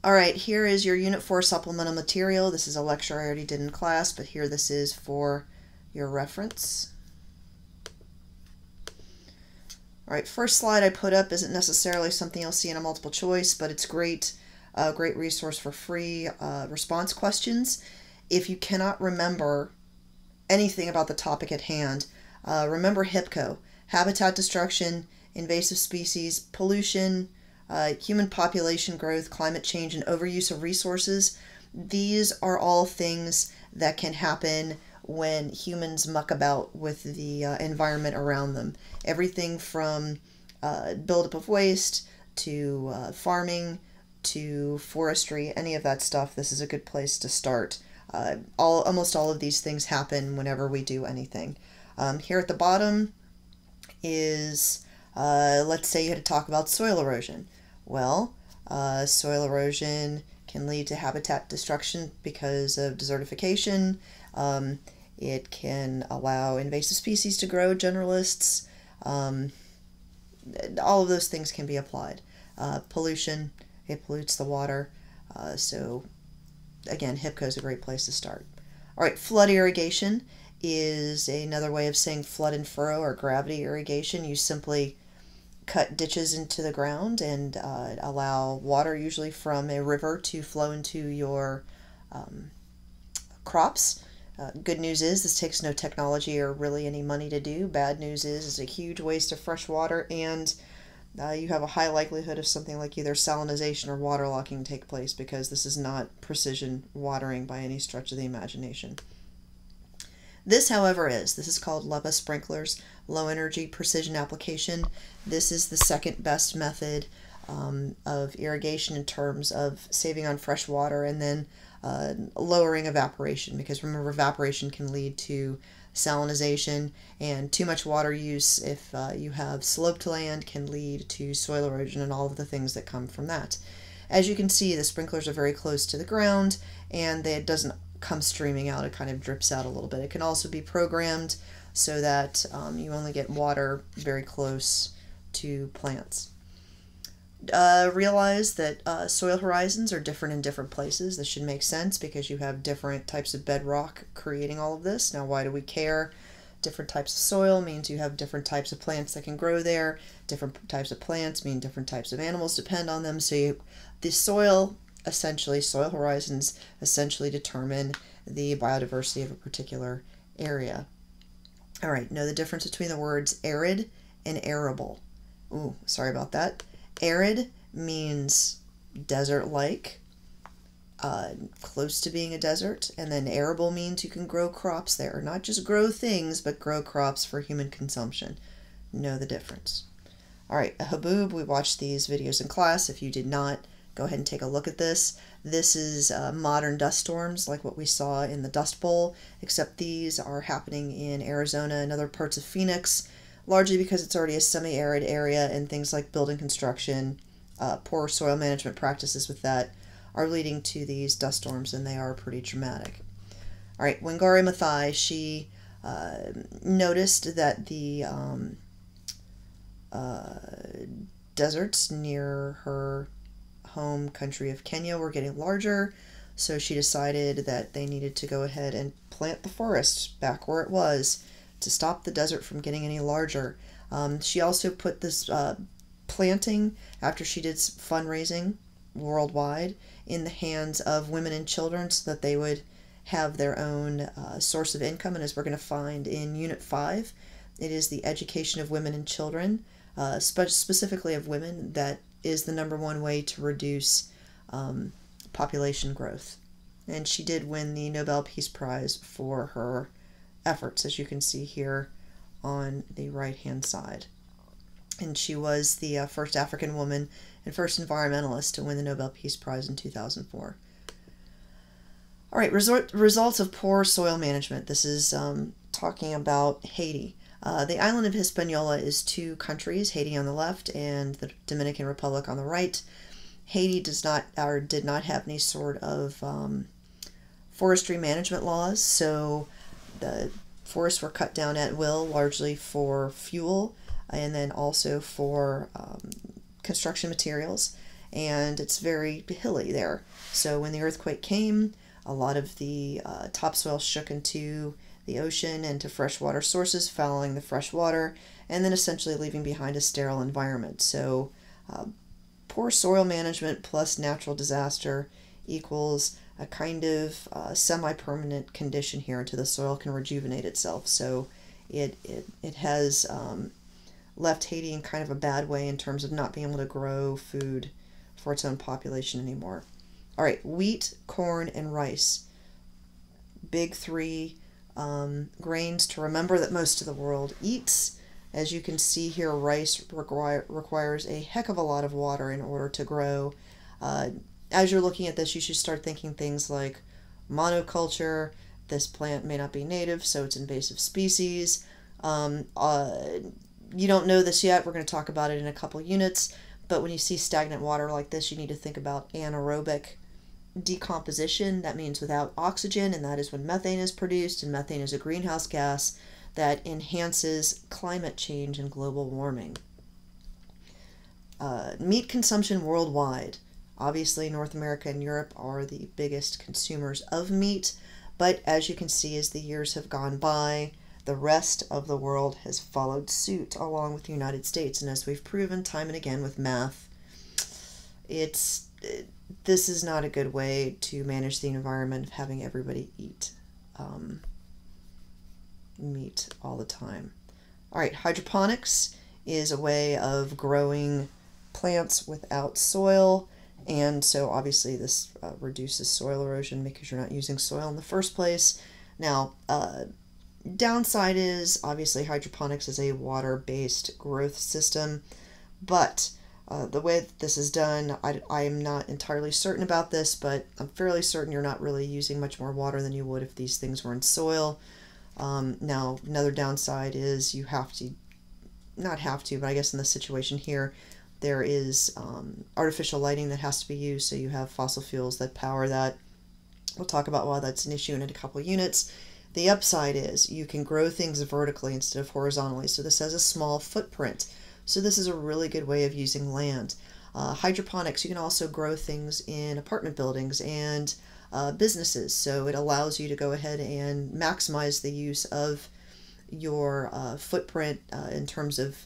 Alright, here is your Unit 4 supplemental material. This is a lecture I already did in class, but here this is for your reference. Alright, first slide I put up isn't necessarily something you'll see in a multiple choice, but it's great, great resource for free response questions. If you cannot remember anything about the topic at hand, remember HIPCO, habitat destruction, invasive species, pollution, human population growth, climate change, and overuse of resources. These are all things that can happen when humans muck about with the environment around them. Everything from buildup of waste to farming to forestry, any of that stuff, this is a good place to start. Almost all of these things happen whenever we do anything. Here at the bottom is, let's say you had to talk about soil erosion. Well, soil erosion can lead to habitat destruction because of desertification. It can allow invasive species to grow, generalists. All of those things can be applied. Pollution, it pollutes the water. So again, HIPCO is a great place to start. All right, flood irrigation is another way of saying flood and furrow or gravity irrigation. You simply cut ditches into the ground and allow water, usually from a river, to flow into your crops. Good news is this takes no technology or really any money to do. Bad news is it's a huge waste of fresh water, and you have a high likelihood of something like either salinization or waterlocking take place, because this is not precision watering by any stretch of the imagination. This, however, this is called LEPA sprinklers, low energy precision application. This is the second best method of irrigation in terms of saving on fresh water and then lowering evaporation, because remember, evaporation can lead to salinization, and too much water use, if you have sloped land, can lead to soil erosion and all of the things that come from that. As you can see, the sprinklers are very close to the ground, and it doesn't come streaming out, it kind of drips out a little bit. It can also be programmed so that you only get water very close to plants. Realize that soil horizons are different in different places. This should make sense because you have different types of bedrock creating all of this. Now, why do we care? Different types of soil means you have different types of plants that can grow there. Different types of plants mean different types of animals depend on them. So the soil horizons essentially determine the biodiversity of a particular area. All right, know the difference between the words arid and arable. Ooh, sorry about that. Arid means desert-like, close to being a desert, and then arable means you can grow crops there. Not just grow things, but grow crops for human consumption. Know the difference. All right, a haboob, we watched these videos in class. If you did not, go ahead and take a look at this. This is modern dust storms like what we saw in the Dust Bowl, except these are happening in Arizona and other parts of Phoenix, largely because it's already a semi-arid area, and things like building construction, poor soil management practices with that are leading to these dust storms, and they are pretty dramatic. All right, Wangari Maathai, she noticed that the deserts near her home country of Kenya were getting larger, so she decided that they needed to go ahead and plant the forest back where it was to stop the desert from getting any larger. She also put this planting, after she did fundraising worldwide, in the hands of women and children so that they would have their own source of income. And as we're going to find in Unit 5, it is the education of women and children, specifically of women, that is the #1 way to reduce population growth. And she did win the Nobel Peace Prize for her efforts, as you can see here on the right-hand side. And she was the first African woman and first environmentalist to win the Nobel Peace Prize in 2004. All right, results of poor soil management. This is talking about Haiti. The island of Hispaniola is 2 countries, Haiti on the left and the Dominican Republic on the right. Haiti did not have any sort of forestry management laws, so the forests were cut down at will, largely for fuel and then also for construction materials. and it's very hilly there. So when the earthquake came, a lot of the topsoil shook into the ocean and to freshwater sources, fouling the fresh water, and then essentially leaving behind a sterile environment. So poor soil management plus natural disaster equals a kind of semi-permanent condition here until the soil can rejuvenate itself. So it has left Haiti in kind of a bad way in terms of not being able to grow food for its own population anymore. All right, wheat, corn, and rice. Big three grains to remember that most of the world eats. As you can see here, rice requires a heck of a lot of water in order to grow. As you're looking at this, you should start thinking things like monoculture. This plant may not be native, so it's invasive species. You don't know this yet. We're going to talk about it in a couple units. But when you see stagnant water like this, you need to think about anaerobic decomposition. That means without oxygen, and that is when methane is produced, and methane is a greenhouse gas that enhances climate change and global warming. Meat consumption worldwide. Obviously, North America and Europe are the biggest consumers of meat, but as you can see, as the years have gone by, the rest of the world has followed suit along with the United States. And as we've proven time and again with math, this is not a good way to manage the environment of having everybody eat meat all the time. All right, hydroponics is a way of growing plants without soil. And so obviously this reduces soil erosion because you're not using soil in the first place. Now, downside is obviously hydroponics is a water-based growth system, but the way that this is done, I am not entirely certain about this, but I'm fairly certain you're not really using much more water than you would if these things were in soil. Now, another downside is you have to, not have to, but I guess in this situation here, there is artificial lighting that has to be used, so you have fossil fuels that power that. We'll talk about why that's an issue in a couple units. The upside is you can grow things vertically instead of horizontally, so this has a small footprint. So this is a really good way of using land. Hydroponics, you can also grow things in apartment buildings and businesses, so it allows you to go ahead and maximize the use of your footprint in terms of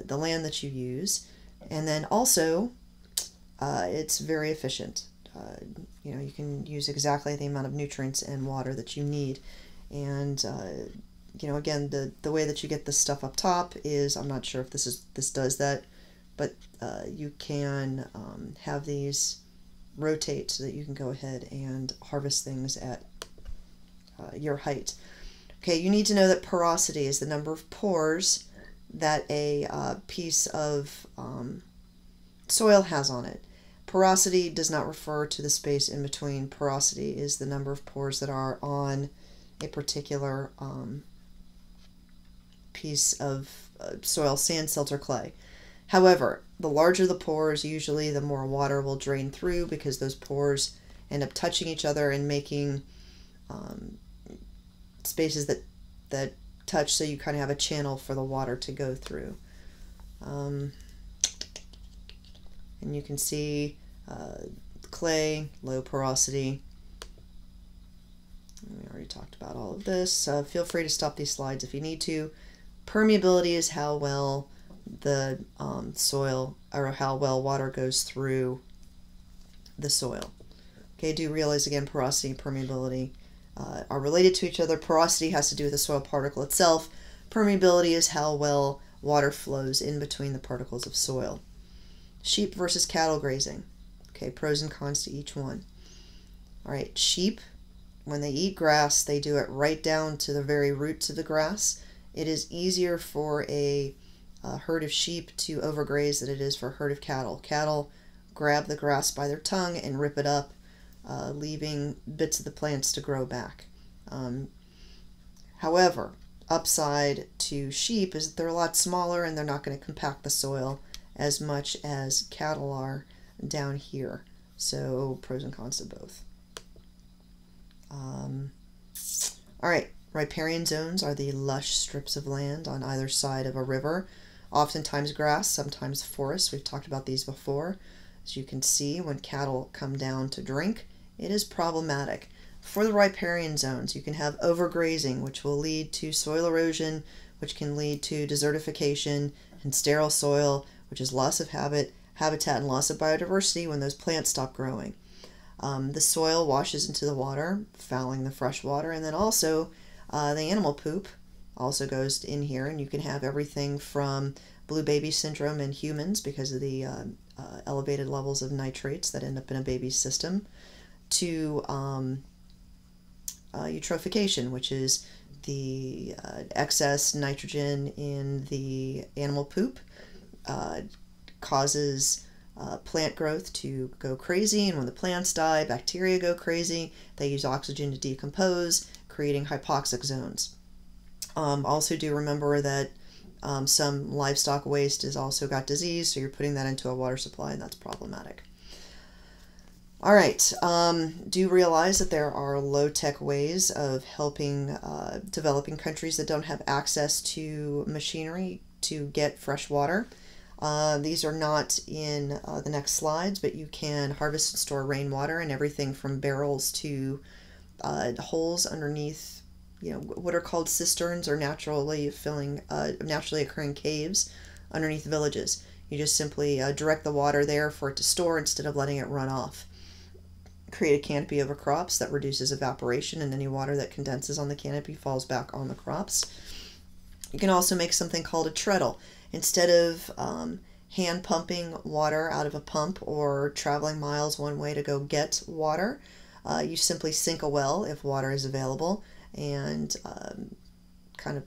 the land that you use. And then also, it's very efficient. You can use exactly the amount of nutrients and water that you need. And, again, the way that you get this stuff up top is, I'm not sure if this does that, but you can have these rotate so that you can go ahead and harvest things at your height. Okay, you need to know that porosity is the number of pores that a piece of soil has on it. Porosity does not refer to the space in between. Porosity is the number of pores that are on a particular piece of soil, sand, silt, or clay. However, the larger the pores, usually the more water will drain through because those pores end up touching each other and making spaces that touch, so you kind of have a channel for the water to go through. And you can see clay, low porosity. We already talked about all of this. Feel free to stop these slides if you need to. Permeability is how well the soil, or how well water goes through the soil. Okay, do realize again, porosity and permeability are related to each other. Porosity has to do with the soil particle itself. Permeability is how well water flows in between the particles of soil. Sheep versus cattle grazing. Okay, pros and cons to each one. All right, sheep, when they eat grass, they do it right down to the very roots of the grass. It is easier for a herd of sheep to overgraze than it is for a herd of cattle. Cattle grab the grass by their tongue and rip it up, leaving bits of the plants to grow back. However, upside to sheep is that they're a lot smaller and they're not going to compact the soil as much as cattle are down here. So pros and cons to both. All right, riparian zones are the lush strips of land on either side of a river, oftentimes grass, sometimes forests. We've talked about these before. As you can see, when cattle come down to drink, it is problematic. For the riparian zones, you can have overgrazing, which will lead to soil erosion, which can lead to desertification and sterile soil, which is loss of habitat and loss of biodiversity when those plants stop growing. The soil washes into the water, fouling the fresh water, and then also the animal poop also goes in here, and you can have everything from blue baby syndrome in humans because of the elevated levels of nitrates that end up in a baby's system, to eutrophication, which is the excess nitrogen in the animal poop causes plant growth to go crazy, and when the plants die, bacteria go crazy. They use oxygen to decompose, creating hypoxic zones. Also do remember that some livestock waste has also got disease, so you're putting that into a water supply, and that's problematic. All right, do realize that there are low-tech ways of helping developing countries that don't have access to machinery to get fresh water. These are not in the next slides, but you can harvest and store rainwater in everything from barrels to holes underneath, what are called cisterns, or naturally occurring caves underneath villages. You just simply direct the water there for it to store instead of letting it run off. Create a canopy over crops that reduces evaporation, and any water that condenses on the canopy falls back on the crops. You can also make something called a treadle. Instead of hand pumping water out of a pump or traveling miles one way to go get water, you simply sink a well if water is available, and kind of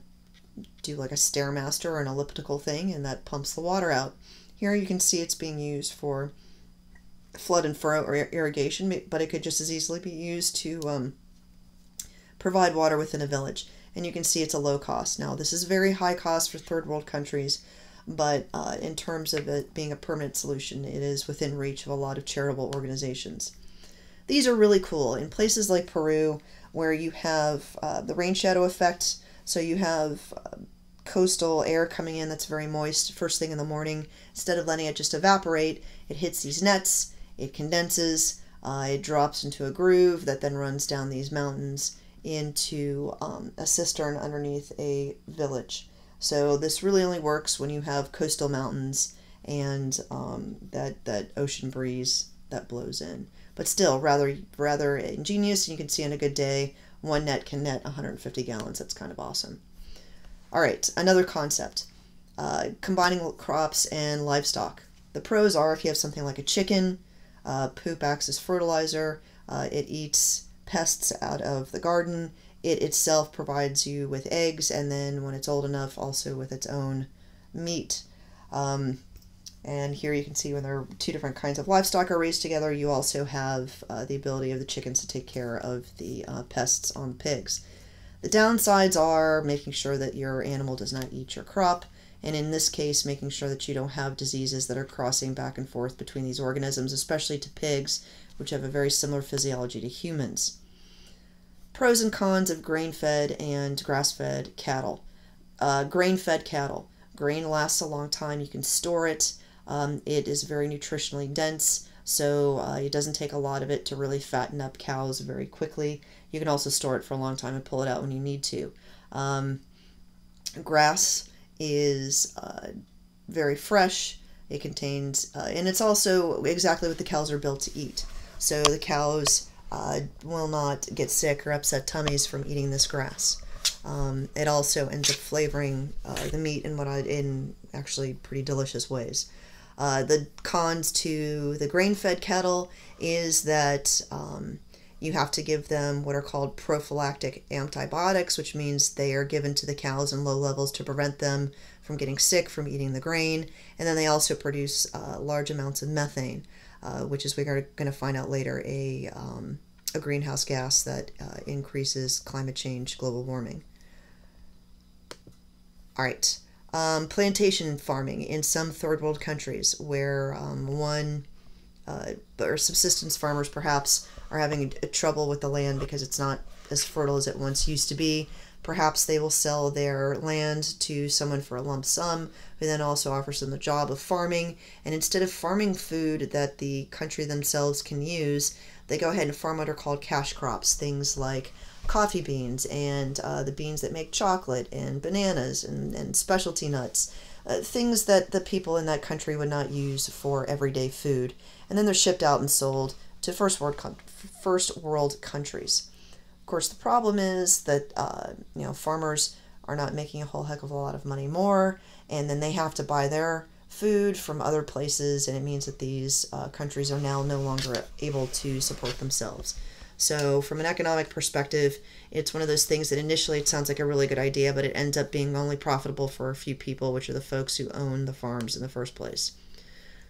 do like a Stairmaster or an elliptical thing, and that pumps the water out. Here you can see it's being used for flood and furrow or irrigation, but it could just as easily be used to provide water within a village. And you can see it's a low cost. Now, this is very high cost for third world countries, but in terms of it being a permanent solution, it is within reach of a lot of charitable organizations. These are really cool. In places like Peru, where you have the rain shadow effect, so you have coastal air coming in that's very moist first thing in the morning. Instead of letting it just evaporate, it hits these nets, it condenses, it drops into a groove that then runs down these mountains into a cistern underneath a village. So this really only works when you have coastal mountains and that ocean breeze that blows in. But still, rather ingenious, and you can see on a good day, one net can net 150 gallons. That's kind of awesome. All right, another concept, combining crops and livestock. The pros are, if you have something like a chicken, poop acts as fertilizer, it eats pests out of the garden, it itself provides you with eggs, and then when it's old enough, also with its own meat. And here you can see when there are two different kinds of livestock are raised together, you also have the ability of the chickens to take care of the pests on the pigs. The downsides are making sure that your animal does not eat your crop, and in this case, making sure that you don't have diseases that are crossing back and forth between these organisms, especially to pigs, which have a very similar physiology to humans. Pros and cons of grain-fed and grass-fed cattle. Grain-fed cattle. Grain lasts a long time. You can store it. It is very nutritionally dense, so it doesn't take a lot of it to really fatten up cows very quickly. You can also store it for a long time and pull it out when you need to. Grass is very fresh. It contains, and it's also exactly what the cows are built to eat. So the cows will not get sick or upset tummies from eating this grass. It also ends up flavoring the meat in actually pretty delicious ways. The cons to the grain-fed cattle is that you have to give them what are called prophylactic antibiotics, which means they are given to the cows in low levels to prevent them from getting sick from eating the grain. And then they also produce large amounts of methane, which is, we're going to find out later, a greenhouse gas that increases climate change, global warming. All right. Plantation farming in some third world countries where or subsistence farmers perhaps are having trouble with the land because it's not as fertile as it once used to be. Perhaps they will sell their land to someone for a lump sum, who then also offers them the job of farming. And instead of farming food that the country themselves can use, they go ahead and farm what are called cash crops, things like coffee beans and the beans that make chocolate and bananas and specialty nuts, things that the people in that country would not use for everyday food. And then they're shipped out and sold to first world countries. Of course, the problem is that farmers are not making a whole heck of a lot of money more, and then they have to buy their food from other places, and it means that these countries are now no longer able to support themselves. So from an economic perspective, it's one of those things that initially it sounds like a really good idea, but it ends up being only profitable for a few people, which are the folks who own the farms in the first place.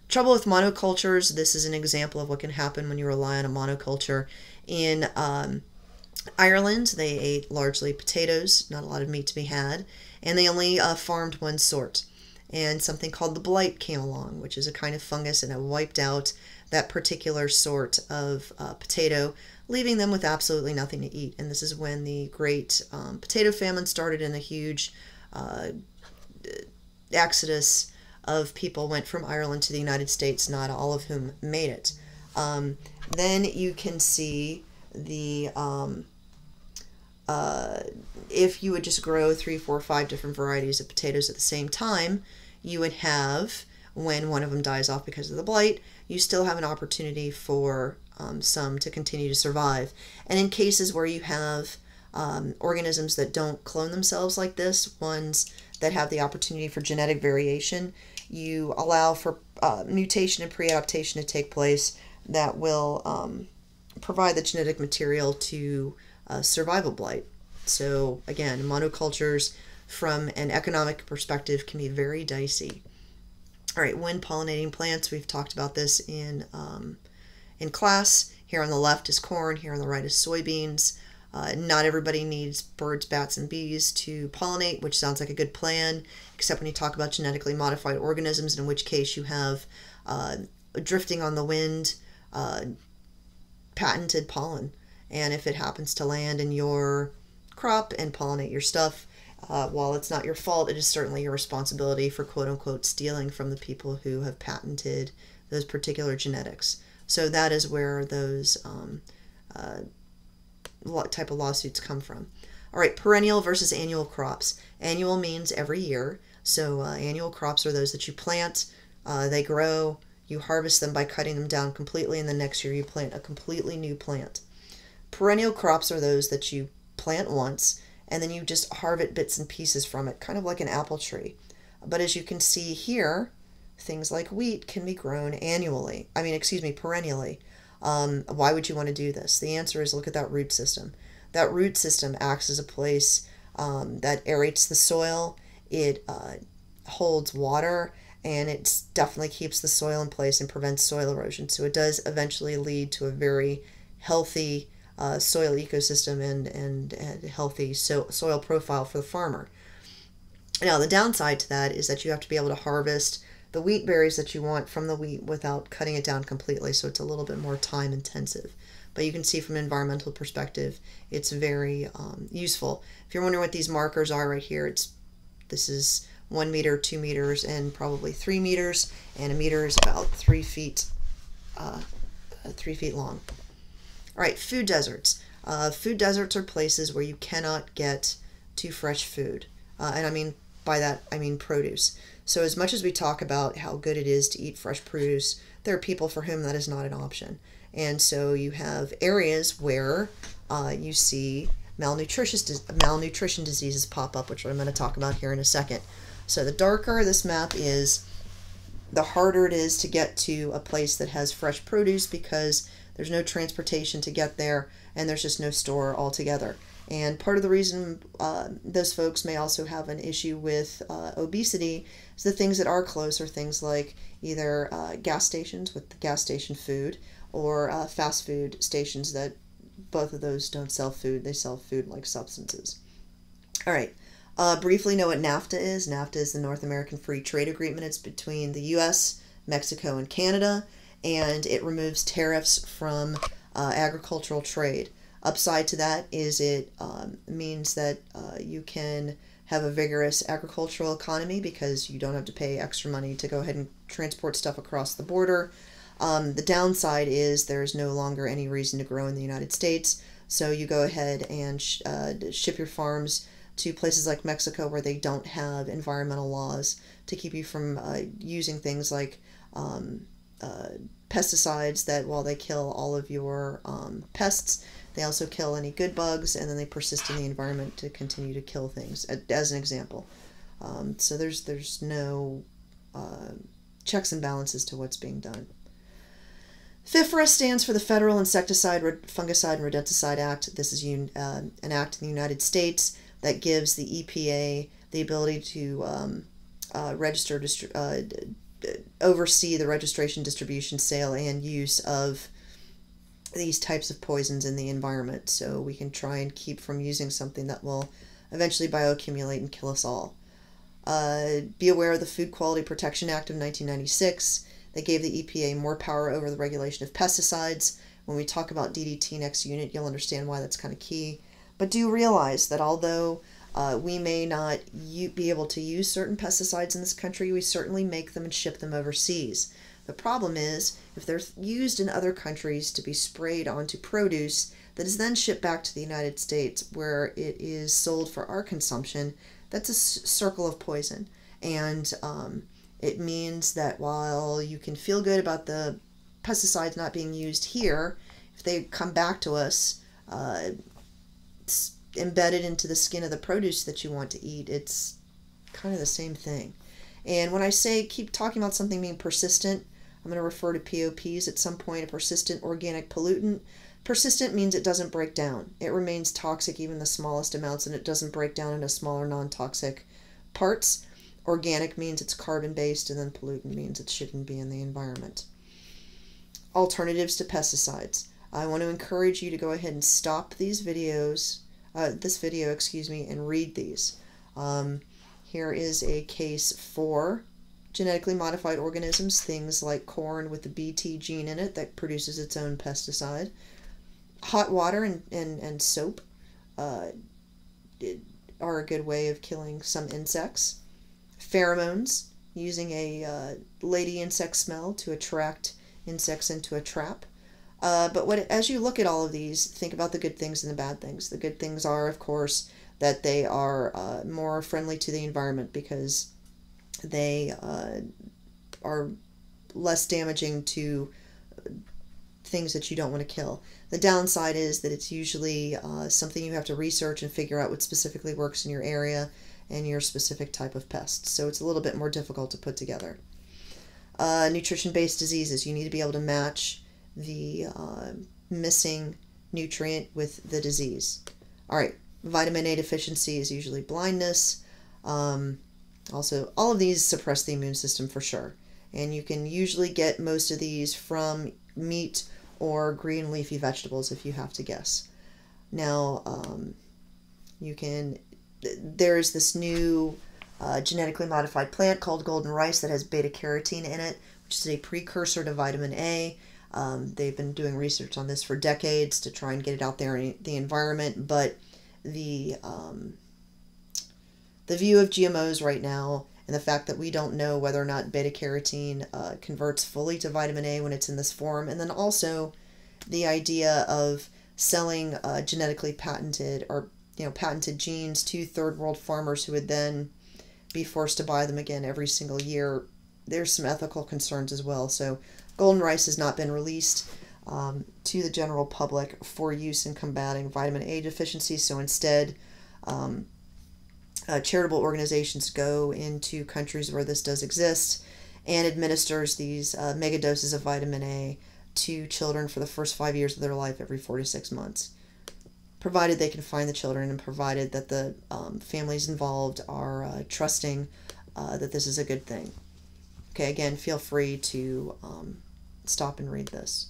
Trouble with monocultures, this is an example of what can happen when you rely on a monoculture. In Ireland, they ate largely potatoes, not a lot of meat to be had, and they only farmed one sort. And something called the blight came along, which is a kind of fungus, and it wiped out that particular sort of potato, leaving them with absolutely nothing to eat. And this is when the great potato famine started, and a huge exodus of people went from Ireland to the United States, not all of whom made it. Then you can see the if you would just grow 3, 4, 5 different varieties of potatoes at the same time, you would have, when one of them dies off because of the blight, you still have an opportunity for some to continue to survive. And in cases where you have organisms that don't clone themselves like this, ones that have the opportunity for genetic variation, you allow for mutation and pre-adaptation to take place that will provide the genetic material to survival blight. So again, monocultures from an economic perspective can be very dicey. All right, when pollinating plants, we've talked about this in class. Here on the left is corn, here on the right is soybeans. Not everybody needs birds, bats, and bees to pollinate, which sounds like a good plan, except when you talk about genetically modified organisms, in which case you have drifting on the wind, patented pollen. And if it happens to land in your crop and pollinate your stuff, while it's not your fault, it is certainly your responsibility for quote-unquote stealing from the people who have patented those particular genetics. So that is where those type of lawsuits come from. All right, perennial versus annual crops. Annual means every year. So annual crops are those that you plant, they grow, you harvest them by cutting them down completely, and the next year you plant a completely new plant. Perennial crops are those that you plant once, and then you just harvest bits and pieces from it, kind of like an apple tree. But as you can see here, things like wheat can be grown perennially. Why would you want to do this? The answer is, look at that root system. That root system acts as a place that aerates the soil. It holds water, and it definitely keeps the soil in place and prevents soil erosion. So it does eventually lead to a very healthy soil ecosystem and healthy soil profile for the farmer. Now, the downside to that is that you have to be able to harvest the wheat berries that you want from the wheat without cutting it down completely, so it's a little bit more time intensive. But you can see from an environmental perspective, it's very useful. If you're wondering what these markers are right here, this is 1 meter, 2 meters, and probably 3 meters, and a meter is about 3 feet, 3 feet long. All right, food deserts. Food deserts are places where you cannot get to fresh food. And by that, I mean produce. So as much as we talk about how good it is to eat fresh produce, there are people for whom that is not an option. And so you have areas where you see malnutrition diseases pop up, which I'm going to talk about here in a second. So the darker this map is, the harder it is to get to a place that has fresh produce, because there's no transportation to get there, and there's just no store altogether. And part of the reason those folks may also have an issue with obesity is the things that are close are things like either gas stations with the gas station food, or fast food stations that both of those don't sell food. They sell food-like substances. All right. Briefly know what NAFTA is. NAFTA is the North American Free Trade Agreement. It's between the U.S., Mexico, and Canada, and it removes tariffs from agricultural trade. Upside to that is it means that you can have a vigorous agricultural economy because you don't have to pay extra money to go ahead and transport stuff across the border. The downside is there's no longer any reason to grow in the United States, so you go ahead and ship your farms to places like Mexico where they don't have environmental laws to keep you from using things like pesticides that, while they kill all of your pests, they also kill any good bugs, and then they persist in the environment to continue to kill things, as an example. So there's no checks and balances to what's being done. FIFRA stands for the Federal Insecticide, Fungicide, and Rodenticide Act. This is an act in the United States that gives the EPA the ability to oversee the registration, distribution, sale, and use of these types of poisons in the environment, so we can try and keep from using something that will eventually bioaccumulate and kill us all. Be aware of the Food Quality Protection Act of 1996. They gave the EPA more power over the regulation of pesticides. When we talk about DDT next unit, you'll understand why that's kind of key. But do realize that although we may not be able to use certain pesticides in this country, we certainly make them and ship them overseas. The problem is, if they're used in other countries to be sprayed onto produce that is then shipped back to the United States where it is sold for our consumption, that's a circle of poison. And it means that while you can feel good about the pesticides not being used here, if they come back to us embedded into the skin of the produce that you want to eat, it's kind of the same thing. And when I say keep talking about something being persistent, I'm going to refer to POPs at some point, a persistent organic pollutant. Persistent means it doesn't break down. It remains toxic even the smallest amounts, and it doesn't break down into smaller non-toxic parts. Organic means it's carbon-based, and then pollutant means it shouldn't be in the environment. Alternatives to pesticides. I want to encourage you to go ahead and stop these videos, this video, and read these. Here is a case for genetically modified organisms, things like corn with the Bt gene in it that produces its own pesticide. Hot water and soap are a good way of killing some insects. Pheromones, using a lady insect smell to attract insects into a trap. But as you look at all of these, think about the good things and the bad things. The good things are, of course, that they are more friendly to the environment because they are less damaging to things that you don't want to kill. The downside is that it's usually something you have to research and figure out what specifically works in your area and your specific type of pests. So it's a little bit more difficult to put together. Nutrition-based diseases. You need to be able to match the missing nutrient with the disease. All right, vitamin A deficiency is usually blindness. Also, all of these suppress the immune system for sure. And you can usually get most of these from meat or green leafy vegetables if you have to guess. Now, there's this new genetically modified plant called golden rice that has beta-carotene in it, which is a precursor to vitamin A. They've been doing research on this for decades to try and get it out there in the environment, but the view of GMOs right now and the fact that we don't know whether or not beta-carotene converts fully to vitamin A when it's in this form, and then also the idea of selling genetically patented or patented genes to third world farmers who would then be forced to buy them again every single year. There's some ethical concerns as well. So golden rice has not been released to the general public for use in combating vitamin A deficiency. So instead, charitable organizations go into countries where this does exist and administers these mega doses of vitamin A to children for the first 5 years of their life every 4 to 6 months, provided they can find the children and provided that the families involved are trusting that this is a good thing. Okay, again, feel free to stop and read this.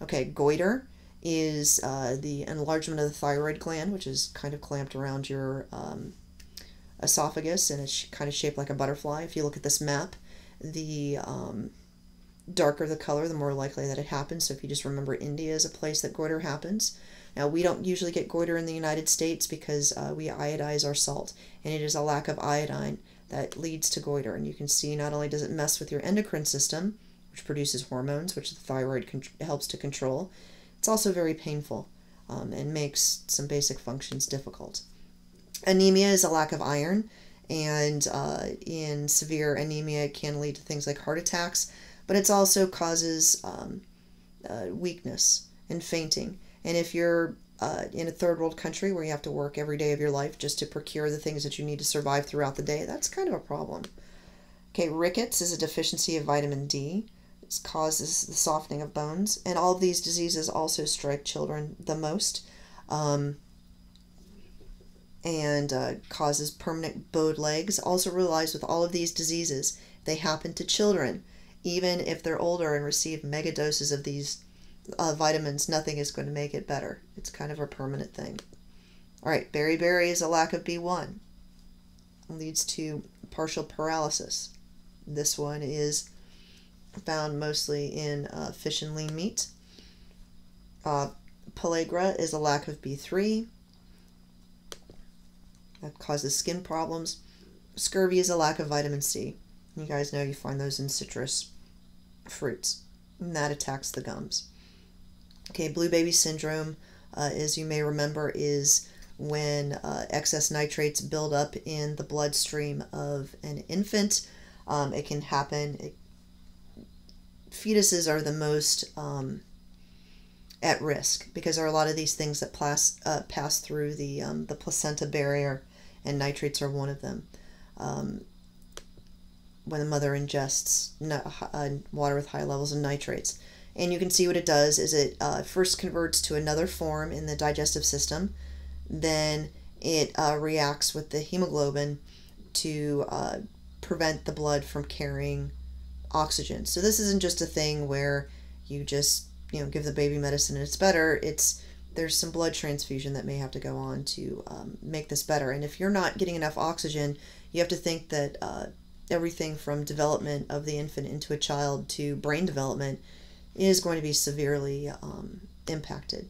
Okay, goiter is the enlargement of the thyroid gland, which is kind of clamped around your esophagus, and it's kind of shaped like a butterfly. If you look at this map, the darker the color, the more likely that it happens. So if you just remember, India is a place that goiter happens. Now, we don't usually get goiter in the United States because we iodize our salt, and it is a lack of iodine that leads to goiter. And you can see not only does it mess with your endocrine system, which produces hormones, which the thyroid helps to control, it's also very painful and makes some basic functions difficult. Anemia is a lack of iron, and in severe anemia it can lead to things like heart attacks, but it also causes weakness and fainting. And if you're in a third world country where you have to work every day of your life just to procure the things that you need to survive throughout the day, that's kind of a problem. Okay, rickets is a deficiency of vitamin D. It causes the softening of bones, and all of these diseases also strike children the most, and causes permanent bowed legs. Also realize with all of these diseases, they happen to children. Even if they're older and receive mega doses of these vitamins, nothing is going to make it better. It's kind of a permanent thing. All right, beriberi is a lack of B1. It leads to partial paralysis. This one is found mostly in fish and lean meat. Pellagra is a lack of B3. That causes skin problems. Scurvy is a lack of vitamin C. You guys know you find those in citrus fruits, and that attacks the gums. Okay, blue baby syndrome, as you may remember, is when excess nitrates build up in the bloodstream of an infant. It can happen. Fetuses are the most at risk because there are a lot of these things that pass through the placenta barrier, and nitrates are one of them. When the mother ingests water with high levels of nitrates. And you can see what it does is it first converts to another form in the digestive system, then it reacts with the hemoglobin to prevent the blood from carrying oxygen. So this isn't just a thing where you just give the baby medicine and it's better. There's some blood transfusion that may have to go on to make this better. And if you're not getting enough oxygen, you have to think that everything from development of the infant into a child to brain development is going to be severely impacted.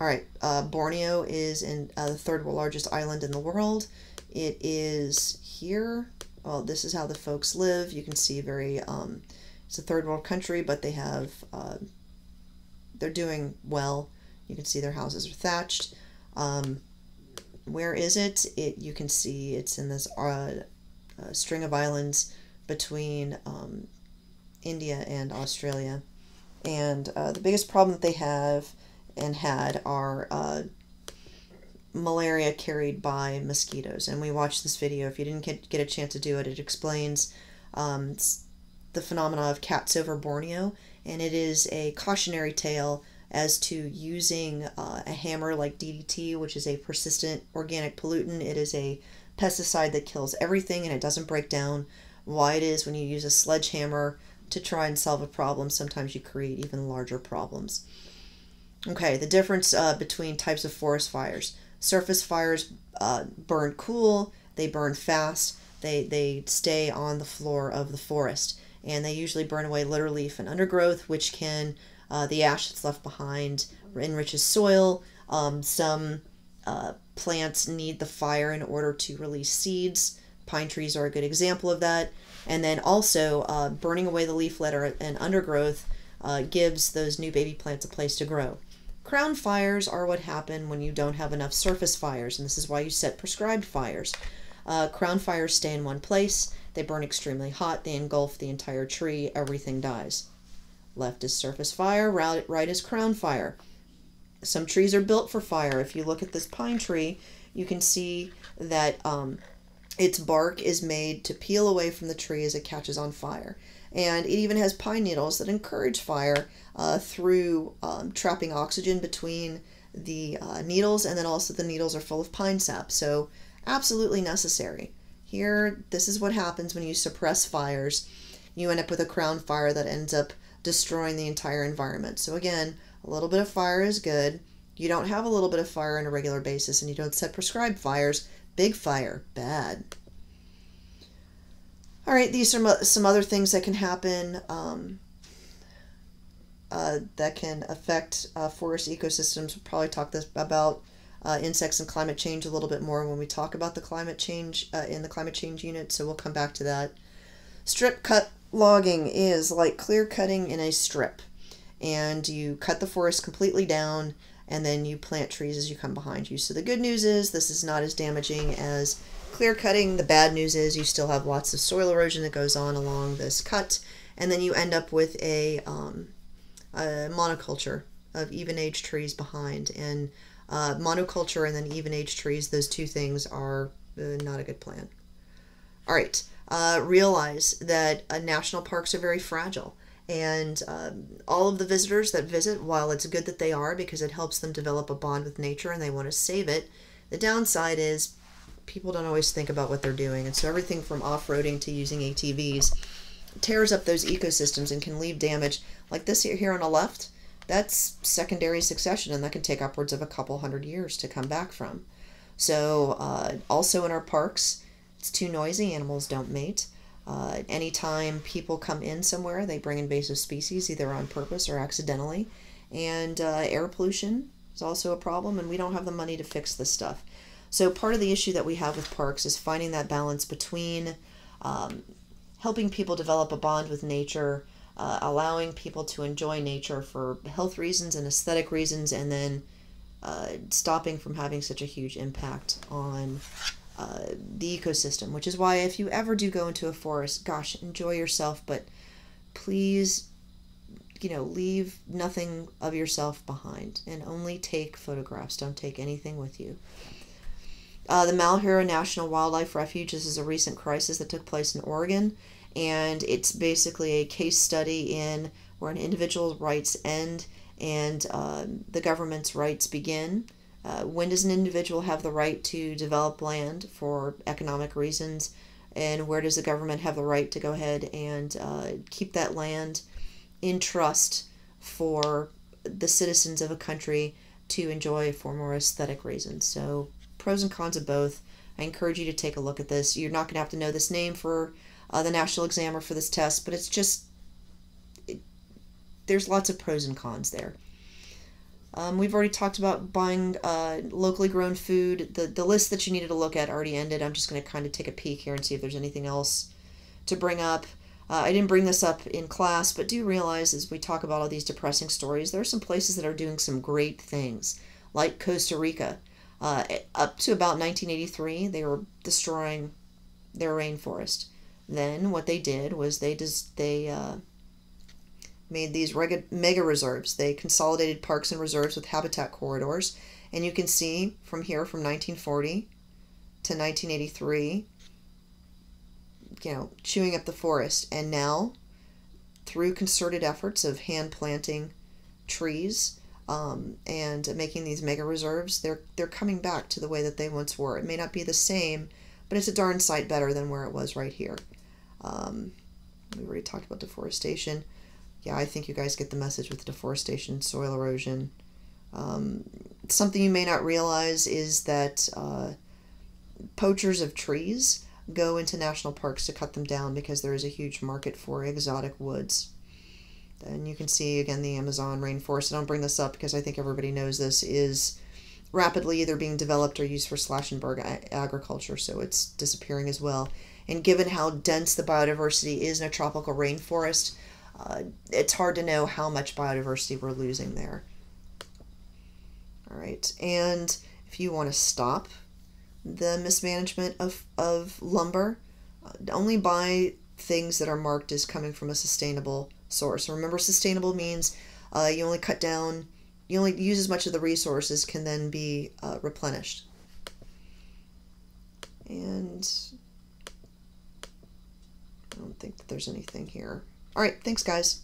All right, Borneo is in the third largest island in the world. It is here. Well, this is how the folks live. You can see it's a third world country, but they have, they're doing well. You can see their houses are thatched. Where is it? You can see it's in this string of islands between India and Australia. And the biggest problem that they have and had are malaria carried by mosquitoes. And we watched this video. If you didn't get a chance to do it, it explains the phenomena of cats over Borneo. And it is a cautionary tale as to using a hammer like DDT, which is a persistent organic pollutant. It is a pesticide that kills everything and it doesn't break down. Why it is when you use a sledgehammer to try and solve a problem, sometimes you create even larger problems. Okay, the difference between types of forest fires. Surface fires burn cool, they burn fast, they stay on the floor of the forest, and they usually burn away litter leaf and undergrowth, which can, the ash that's left behind enriches soil. Some plants need the fire in order to release seeds. Pine trees are a good example of that. And then also burning away the leaf litter and undergrowth gives those new baby plants a place to grow. Crown fires are what happen when you don't have enough surface fires, and this is why you set prescribed fires. Crown fires stay in one place, they burn extremely hot, they engulf the entire tree, everything dies. Left is surface fire, right is crown fire. Some trees are built for fire. If you look at this pine tree, you can see that its bark is made to peel away from the tree as it catches on fire. And it even has pine needles that encourage fire through trapping oxygen between the needles, and then also the needles are full of pine sap. So absolutely necessary. Here, this is what happens when you suppress fires. You end up with a crown fire that ends up destroying the entire environment. So again, a little bit of fire is good. You don't have a little bit of fire on a regular basis and you don't set prescribed fires. Big fire, bad. All right, these are some other things that can happen that can affect forest ecosystems. We'll probably talk about insects and climate change a little bit more when we talk about the climate change in the climate change unit, so we'll come back to that. Strip cut logging is like clear cutting in a strip, and you cut the forest completely down and then you plant trees as you come behind you. So the good news is this is not as damaging as clear cutting. The bad news is you still have lots of soil erosion that goes on along this cut, and then you end up with a monoculture of even-aged trees behind. And monoculture and then even-aged trees, those two things are not a good plan. All right, realize that national parks are very fragile. And all of the visitors that visit, while it's good that they are because it helps them develop a bond with nature and they want to save it, the downside is people don't always think about what they're doing. And so everything from off-roading to using ATVs tears up those ecosystems and can leave damage. Like this here on the left, that's secondary succession, and that can take upwards of a couple hundred years to come back from. So also in our parks, it's too noisy, animals don't mate. Anytime people come in somewhere, they bring invasive species, either on purpose or accidentally. And air pollution is also a problem, and we don't have the money to fix this stuff. So part of the issue that we have with parks is finding that balance between helping people develop a bond with nature, allowing people to enjoy nature for health reasons and aesthetic reasons, and then stopping from having such a huge impact on the ecosystem, which is why if you ever do go into a forest, gosh, enjoy yourself, but please, leave nothing of yourself behind and only take photographs. Don't take anything with you. The Malheur National Wildlife Refuge, this is a recent crisis that took place in Oregon, and it's basically a case study in where an individual's rights end and the government's rights begin. When does an individual have the right to develop land for economic reasons, and where does the government have the right to go ahead and keep that land in trust for the citizens of a country to enjoy for more aesthetic reasons? So pros and cons of both. I encourage you to take a look at this. You're not going to have to know this name for the national exam or for this test, but it's just, there's lots of pros and cons there. We've already talked about buying locally grown food. The list that you needed to look at already ended. I'm just going to kind of take a peek here and see if there's anything else to bring up. I didn't bring this up in class, but do realize as we talk about all these depressing stories, there are some places that are doing some great things, like Costa Rica. Up to about 1983, they were destroying their rainforest. Then what they did was they made these mega reserves. They consolidated parks and reserves with habitat corridors. And you can see from here, from 1940 to 1983, chewing up the forest. And now, through concerted efforts of hand planting trees and making these mega reserves, they're coming back to the way that they once were. It may not be the same, but it's a darn sight better than where it was right here. We already talked about deforestation. Yeah, I think you guys get the message with deforestation, soil erosion. Something you may not realize is that poachers of trees go into national parks to cut them down because there is a huge market for exotic woods. And you can see, again, the Amazon rainforest. I don't bring this up because I think everybody knows this is rapidly either being developed or used for slash and burn agriculture, so it's disappearing as well. And given how dense the biodiversity is in a tropical rainforest, it's hard to know how much biodiversity we're losing there. All right, and if you want to stop the mismanagement of lumber, only buy things that are marked as coming from a sustainable source. Remember, sustainable means you only cut down, you only use as much of the resources can then be replenished. And I don't think that there's anything here. All right, thanks, guys.